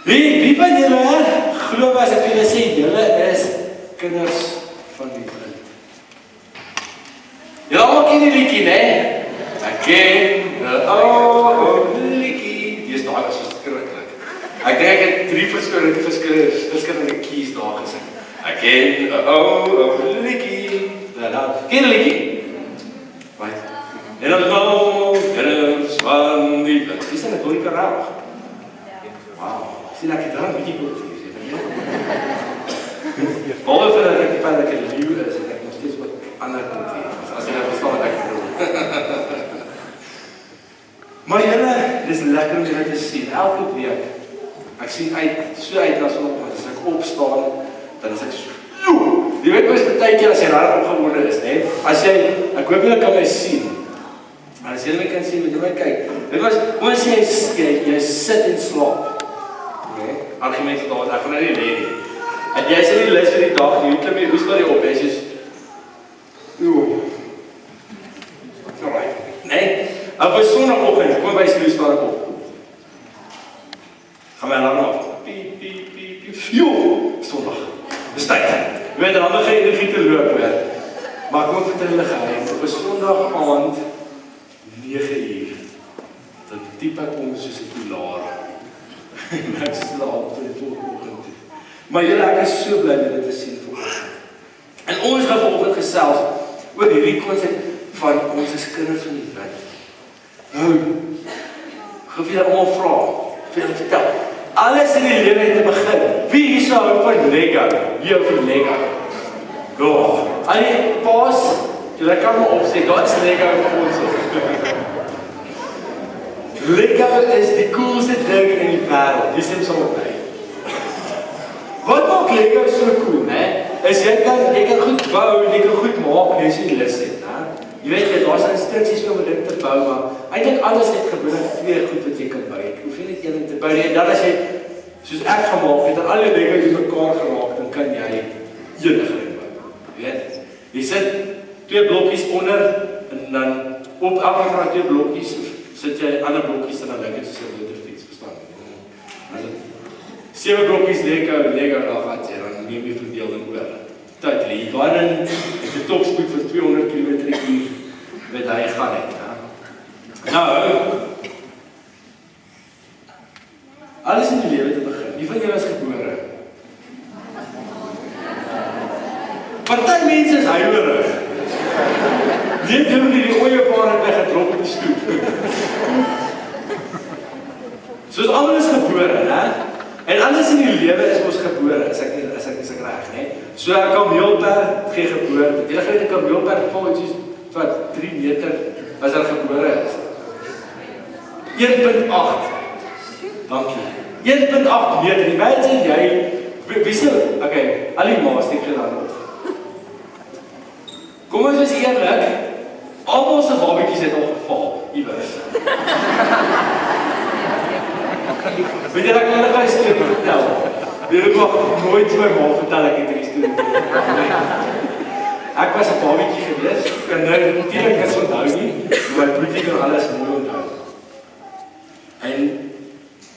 Wie van julle glo as ek vir julle sê, julle is kinders van die vriend? Julle almal ken die liedjie, né? Ek ken die liedjie. Die is daar so skrikkelik. Ek dink ek het 3 verskillende keys daar gesing. Ek ken liedjie. Ken die liedjie? Right. En dan kinders van die vriend. Dis 'n goeie karaoke. Wow. Sien ek het daar 'n bietjie goed hier. Behalwe vir dat ek die feit dat ek lief is, ek nog steeds wat ander goed hier. As jy nou verstaan wat ek bedoel. Maar julle, dis lekker om julle te sien. Elke week, ek sien so uit na sonoggend, as ek opstaan, dan is ek so, jy weet mos baie keer as jy raar opgewonde is, né? As jy, ek hoop julle kan my sien. As julle my kan sien, moet jy my kyk. Dit was, ons jy sit en slaap. Argument daar, ek gaan nou nie lê nie. En jy is in die lys vir die dag, jy klim jy, hoe stel jy op, jy is alright, nee, op 'n sonnagoggend, kom by sy staan ek op. Gaan my alarm af, piep, piep, piep, piep, sondag, dis tyd. Jy weet, dan begin energie te loop, maar kom vertel hulle geheim, op 'n sondag aand, 9:00, dan typ ek om soos 'n pilaar. En ek slaap tot die volgende oggend toe. Maar julle, ek is so bly om dit te sien vanoggend. En ons gaan vanoggend gesels oor hierdie konsep van ons is kinders van die wet. Nou, gaan vir julle almal vra, vir julle vertel. Alles in die lewe het te begin. Wie hier sou hou van Lego? Hier van Lego. Ja, al die paas, julle kan maar opsê, daar is Lego vir ons. Lego is die coolste ding in die wêreld. Dis net so mooi. Wat maak Lego so cool, né? Is jy kan goed bou, jy kan goed maak, jy sien lus het, né? Jy weet daar's instruksies vir om dit te bou, maar eintlik alles het gebeur 2 goed wat jy kan bou. Jy hoef nie net een te bou nie. En dan as jy soos ek gemaak het, en al die Lego die mekaar geraak, dan kan jy enige ding bou. Jy weet? Jy sit 2 blokkies onder en dan op elke van die 2 blokkies sit jy ander blokkies en dan lyk dit soos 'n motorfiets, verstaan jy? As dit 7 blokkies Lego daar gehad jy, dan neem jy verdeling oor. Tyd lê daarin, het 'n topspoed van 200 km/h met hy gaan net, Nou, alles in die lewe te begin. Wie van julle is gebore? Party mense is huilerig. Nee, die ooievaar het weggedrop op die stoep. Soos almal is gebore, né? En alles in die lewe is ons gebore, as ek reg, né? So 'n kameelperd gee geboorte. Jy weet 'n kameelperd val iets wat 3 meter as hy gebore is. 1.8. Dankie. 1.8 meter. Imagine jy, wie sê, okay, al die maas steek jy dan op. Kom ons is eerlik, almal se babetjies het al geval, iewers. Weet jy dat ek nou gaan storie vertel? Ek mag nooit my ma vertel ek het hierdie storie vertel. Ek was 'n babetjie gewees, kan nou natuurlik niks onthou nie, maar my broertjie kan alles mooi onthou. En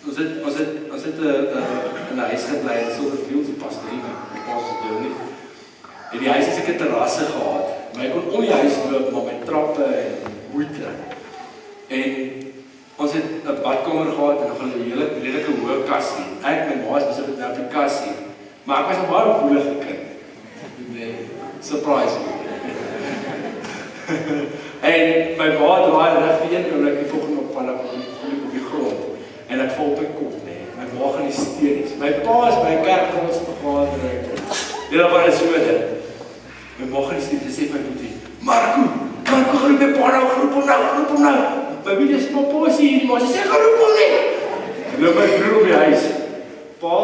ons het in 'n huis gebly in Silverfield, die pastorie, die pastoor doen nie. En die huis het seker terrasse gehad, maar ek kon om die huis loop, maar met trappe en moeite. En ons het 'n badkamer gehad en nog 'n redelike hoë kassie. Ek my ma is besig met nou die kassie, maar ek was 'n baie woelige kind. Nee, surprise me. En my pa draai reg vir een oomblik die volgende opval op die grond en ek val op my kop, nee. My ma gaan hysteries. My pa is by 'n kerkdiensvergadering. Dit was so dit. My ma gaan hysteries sê my boetie, Marco, geroep my pa nou, geroep hom nou. My wie is my pa sê hierdie, maar sy sê geroep hom nie. En nou my broer op die huis. Pa.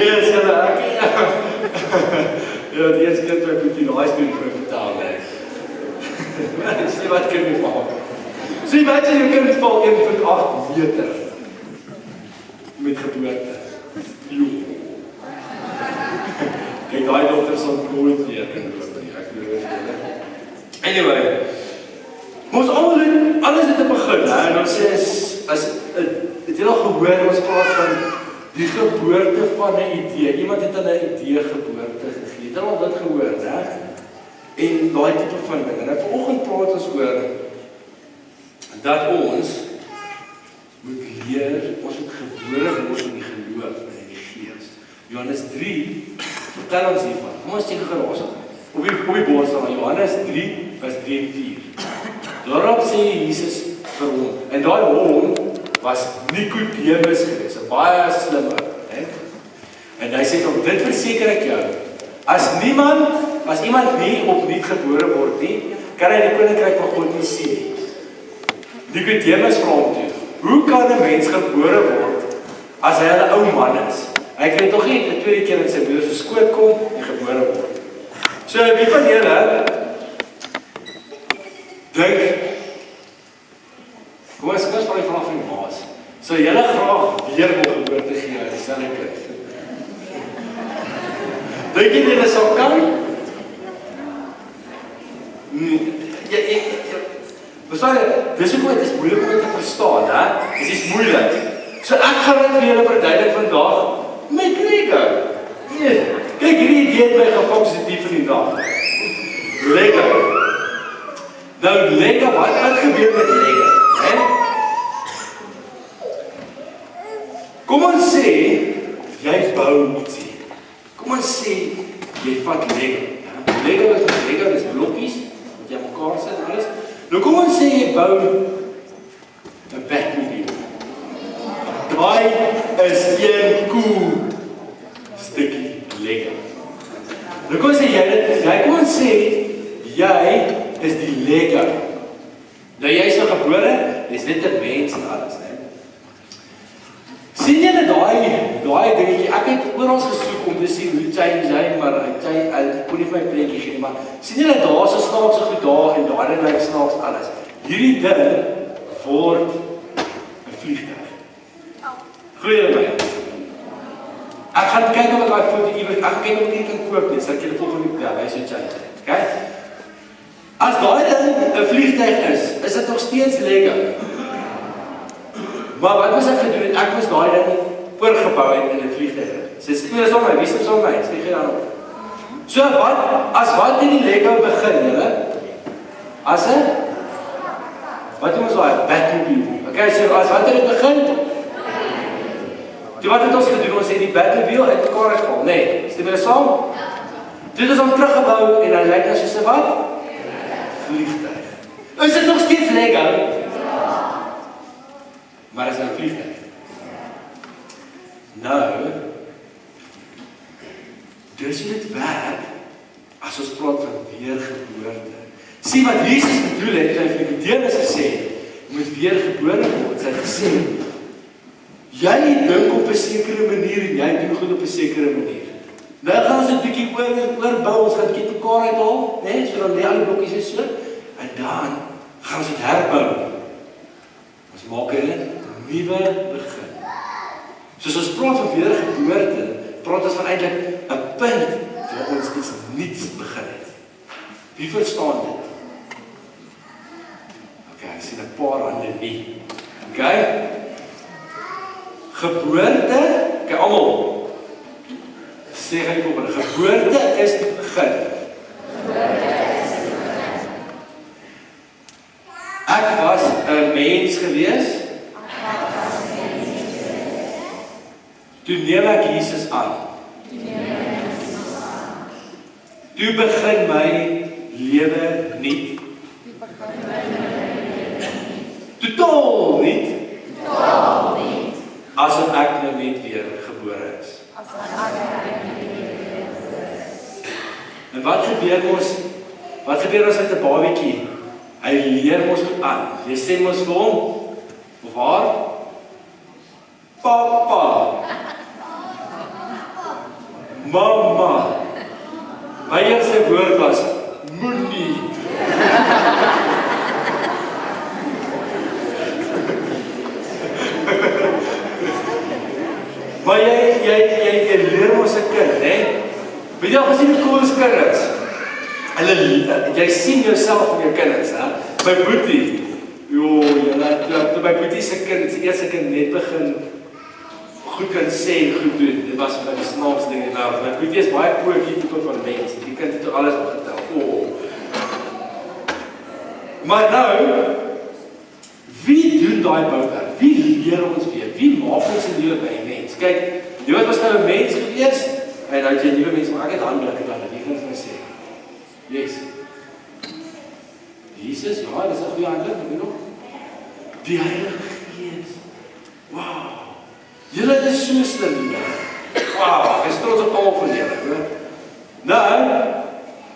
Yes, ja, die eerste keer toe ek met die laai storie vir vertel, sê wat kan jy maak? So jy weet jy kind val 1.8 meter met geboorte. Kijk, die dokter sal nooit weer kan loop nie, ek bedoel. Anyway, 1.8 meter. Maar ons almal alles het te begin, hè, en ons sê, het jy al gehoor, ons praat van die geboorte van 'n idee. Iemand het aan 'n idee geboorte gegee. Het al dit gehoor, hè? En daai tipe van ding. En vanoggend praat ons oor dat ons moet leer, ons moet gebore word in die geloof en in die gees. Johannes 3 vertel ons hiervan. Kom ons check geraas op die bord staan Johannes 3 vers 3 en 4. Daarop sê Jesus vir hom, en daai hom was Nikodemus geweest, 'n baie slim ou, hè? En hy sê van dit verseker ek jou, as iemand nie opnuut gebore word nie, kan hy die koninkryk van God nie sien nie. Nikodemus vra hom toe, hoe kan 'n mens gebore word as hy 'n ou man is? Hy kan tog nie die tweede keer in sy moeder se skoot kom en gebore word. So wie van julle dink, kom ons vra die vraag van die maas. So julle graag weer wil geboorte gee aan dieselfde kind? Dink jy dit sal kan? Verstaan jy, dis hoekom dit is moeilik om te verstaan, hè? Dit is moeilik. So ek gaan dit vir julle verduidelik vandag met Lego. Kyk, hierdie idee het my gepositief in die dag. Lego. Nou Lego, wat gebeur met Lego? Hè? Kom ons sê, jy bou ietsie. Kom ons sê, jy vat Lego. Ja? Lego is blokkies, wat jy mekaar sit en alles. Nou kom ons sê, jy bou 'n Batmobile. Daai is een cool stukkie Lego. Nou kom ons sê, kom ons sê, jy is die Lego. Nou jy is nou gebore, dis net 'n mens en alles, né? Sien julle daai dingetjie? Ek het oral gesoek om te sien hoe change hy, maar hy kon nie vir my prentjie gee nie, maar sien julle daar so snaakse goed daar en daai ding lyk snaaks alles. Hierdie ding word 'n vliegtuig. Glo julle my? Ek gaan kyk of ek daai foto iewers, ek gaan kyk of ek dit kan koop nie, sodat julle volgende keer wys hoe change hy. Okay? As daai ding 'n vliegtuig is dit nog steeds Lego. Maar wat moes ek gedoen het? Ek moes daai ding oorgebou het in 'n vliegtuig. Sy speel saam met my, wie stem saam met my? Steek jy dan op. So wat in die Lego begin, julle? Wat doen ons daai? Batmobile. Okay, so as wat het dit begin? Toe wat het ons gedoen? Ons het die Batmobile uit mekaar uitgehaal. Nee, stem jy saam? Toe het ons hom teruggebou en hy lyk nou soos 'n wat? Vliegtuig. Is dit nog steeds Lego? Maar is nou 'n vliegtuig. Nou, dis hoe dit werk as ons praat van weergeboorte. Sien wat Jesus bedoel het, hy het vir Nikodemus gesê, jy moet weergebore word. Hy het gesê, jy dink op 'n sekere manier en jy doen goed op 'n sekere manier. Nou gaan ons 'n bietjie oorbou, ons gaan 'n bietjie mekaar uithaal, né? So dan lê al die blokkies is so, en dan gaan ons dit herbou. Ons maak 'n nuwe begin. Soos ons praat van weergeboorte, praat ons van eintlik 'n punt waar ons iets nuuts begin het. Wie verstaan dit? Okay, ek sien 'n paar hande nie. Okay? Geboorte, okay, almal. Sê gou volgende, geboorte is die begin. Ek was 'n mens gewees. Toe neem ek Jesus aan. Toe begin my lewe nuut. Totaal nuut. Asof ek nou net weer gebore is. En wat gebeur ons met 'n babietjie? Hy leer ons aan. Jy sê mos vir hom of haar, papa, mama. My eerste woord was moenie. Maar jy leer mos 'n kind, hè? Weet jy al gesien hoe cool is kinders? Jy sien jouself in jou kinders, hè? My boetie, toe my boetie se eerste kind net begin goed kan sê en goed doen, dit was my snaakste ding in die wêreld. My boetie is baie pootjie tipe van mens, die kind het alles opgetel. Maar nou, wie doen daai bouwerk? Wie leer ons weer? Wie maak ons in lewe by 'n mens? Kyk, jy was nou 'n mens gewees, en nou jy 'n nuwe mens, maar ek het handblikke dan, wie gaan ons sê? Yes. Jesus, ja, dis 'n goeie antwoord, weet nog? Die Heilige Gees. Wow. Julle is so slim, nie? Wow, ek is trots op almal van julle, hoor. Nou,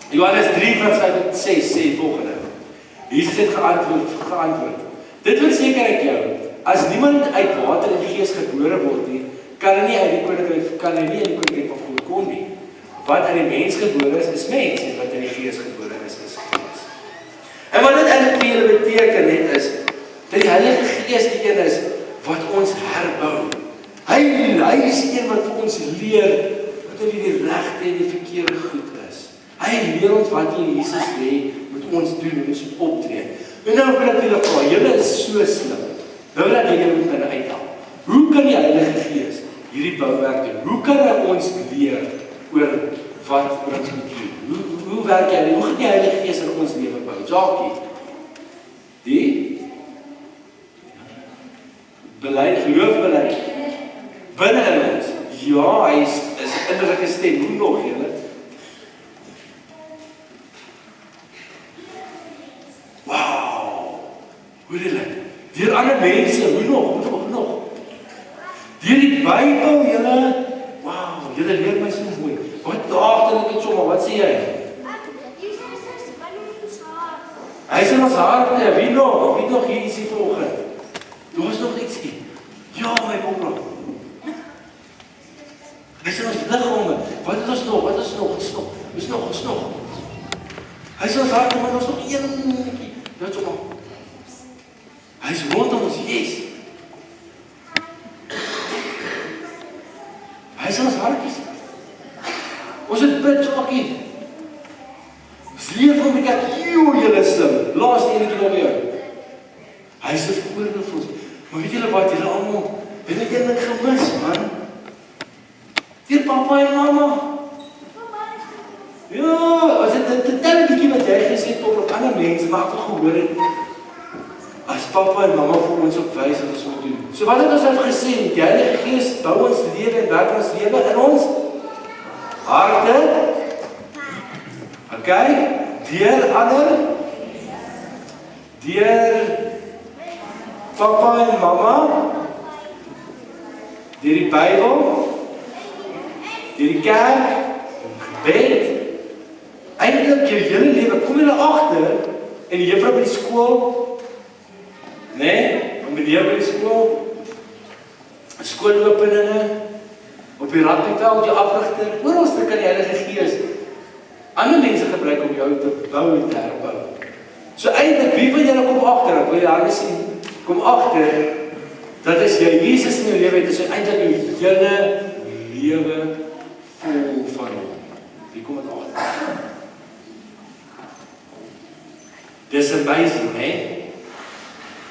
Johannes 3:5-6 sê volgende. Jesus het geantwoord. Dit wil seker uit jou, as niemand uit water en die Gees gebore word nie, kan hy nie in die koninkryk van God kom nie. Wat uit die mens gebore is mens, en wat in die Gees gebore is Gees. En wat dit eintlik vir julle beteken net is, dat die Heilige Gees die een is wat ons herbou. Hy is die een wat vir ons leer wat die regte en die verkeerde goed is. Hy leer ons wat in Jesus sê moet ons doen en ons moet optree. En nou wil ek julle vra, julle is so slim. Nou wil ek julle moet binne uithaal. Hoe kan die Heilige Gees hierdie bouwerk doen? Hoe kan hy ons leer oor wat ons moet doen? Hoe werk jy? Hoe gaan die Heilige Gees in ons lewe bou? Jackie, die beleid, geloofbeleid binne in ons. Ja, hy is 'n innerlike stem. Hoe nog, julle? Wow! Hoe julle? Deur ander mense, hoe nog? Deur die Bybel, julle. Wow, julle leer my so mooi. Wat daag dit net sommer? Wat sê jy? Hy is in ons harte. Wie nog hier is die volgende? Daar is nog ietsie. Ja, my popra. Hy is in ons liggame. Wat het ons nog? Ons nog. Hy is in ons harte, maar ons nog een netjie. Dit sommer. Hy is rondom ons, yes. Hy is in ons hartjies. Ons het bid, Jackie. Ons leef om die kerk, julle slim. Laaste enetjie nog jou. Hy is 'n voorbeeld vir ons. Maar weet julle wat, julle almal, het ek een ding gemis, man. Deur papa en mamma. Ja, as dit tel 'n bietjie wat jy gesê het op ander mense, maar ek gehoor het. As papa en mamma vir ons op wys wat ons moet doen. So wat het ons al gesê? Die Heilige Gees bou ons lewe en werk ons lewe in ons harte. Okay? Deur ander. Deur papa en mamma. Deur die Bybel. Deur die kerk. Gebed. Eintlik jou hele lewe. Kom julle agter en die juffrou by die skool. Nee, meneer by die skool, skoolopeninge, op die rugbyveld, jou afrigter, oral kan die Heilige Gees ander mense gebruik om jou te bou en te herbou. So eintlik, wie van julle kom agter, ek wil jy hande sien, kom agter, dat as jy Jesus in jou lewe het, is jy eintlik jou hele lewe vol van hom. Wie kom het agter? Dis amazing, hè?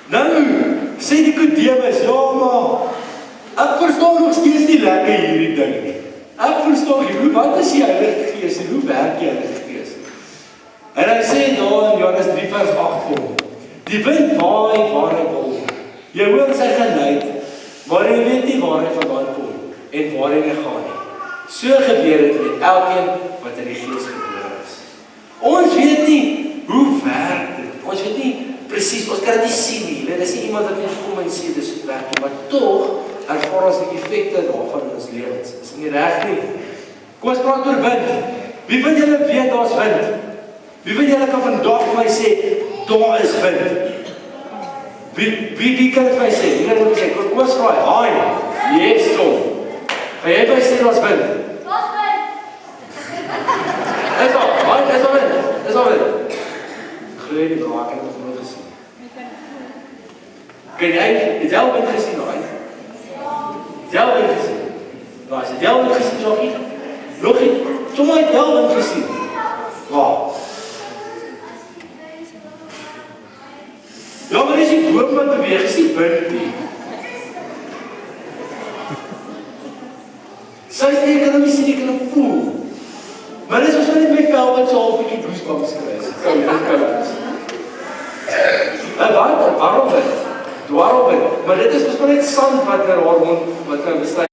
Nou, sê die Kodemus, ja maar, ek verstaan nog steeds nie lekker hierdie ding nie. Ek verstaan nie, wat is die Heilige Gees en hoe werk die Heilige Gees? En hy sê daar in Johannes 3:8, die wind waai waar hy wil. Jy hoor sy geluid, maar jy weet nie waar hy vandaan kom en waar hy gaan nie. So gebeur dit met elkeen wat in die Gees gebore is. Ons weet nie, hoe werk dit? Ons weet nie, presies, ons kan dit nie sien nie. Dit is nie iemand wat net kom en sê dis hoe werk nie, maar tog ervaar ons die effekte daarvan in ons lewens. Is nie reg nie. Kom ons praat oor wind. Wie van julle weet daar's wind? Wie van julle kan vandag vir my sê daar is wind? Wie kan dit vir my sê? Wie kan dit vir my sê? Kom ons vra, haai. Yes, Tom. Kan jy my sê daar's wind? Daar's wind. Is al, haai, is al wind. Glo die braak en ons nooit gesien. Kan jy, het jy al wind gesien, haai? Het jy al wind gesien? Nou, as het jy al wind gesien, Jackie? Logie, sommer het jy al wind gesien. Waar? boom wat beweeg, is die wind nie. Sy sê, ek kan hom nie sien, ek kan hom voel. Maar dit is ons net my vel wat so half bietjie goosebumps kry. Waarom dit? Maar dit is ons maar net sand wat haar mond, wat besluit.